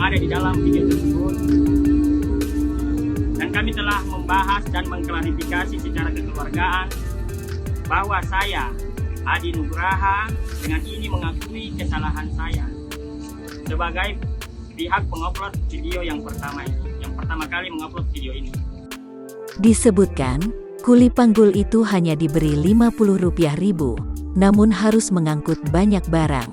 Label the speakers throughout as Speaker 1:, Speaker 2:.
Speaker 1: ada di dalam video tersebut. Dan kami telah membahas dan mengklarifikasi secara kekeluargaan bahwa saya, Adi Nugraha, dengan ini mengakui kesalahan saya sebagai pihak pengupload video yang pertama kali mengupload video ini.
Speaker 2: Disebutkan, kuli panggul itu hanya diberi Rp50.000, namun harus mengangkut banyak barang.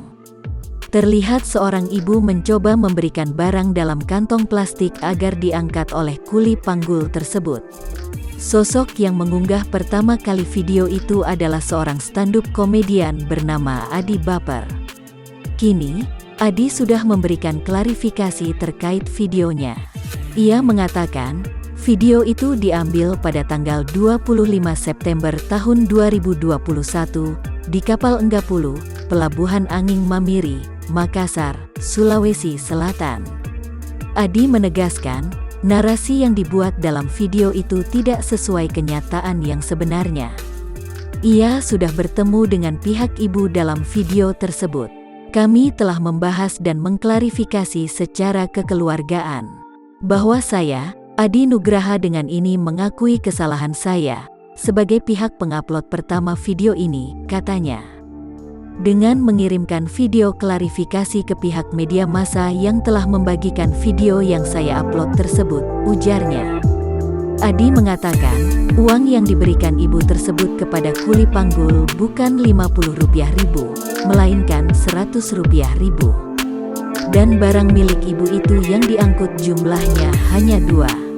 Speaker 2: Terlihat seorang ibu mencoba memberikan barang dalam kantong plastik agar diangkat oleh kuli panggul tersebut. Sosok yang mengunggah pertama kali video itu adalah seorang stand-up komedian bernama Adi Baper. Kini, Adi sudah memberikan klarifikasi terkait videonya. Ia mengatakan, video itu diambil pada tanggal 25 September tahun 2021 di kapal Enggapulu, Pelabuhan Anging Mamiri, Makassar, Sulawesi Selatan. Adi menegaskan, narasi yang dibuat dalam video itu tidak sesuai kenyataan yang sebenarnya. Ia sudah bertemu dengan pihak ibu dalam video tersebut. Kami telah membahas dan mengklarifikasi secara kekeluargaan bahwa saya, Adi Nugraha, dengan ini mengakui kesalahan saya sebagai pihak pengupload pertama video ini, katanya. Dengan mengirimkan video klarifikasi ke pihak media massa yang telah membagikan video yang saya upload tersebut, ujarnya. Adi mengatakan, uang yang diberikan ibu tersebut kepada kuli panggul bukan Rp50.000, melainkan Rp100.000. Dan barang milik ibu itu yang diangkut jumlahnya hanya 2.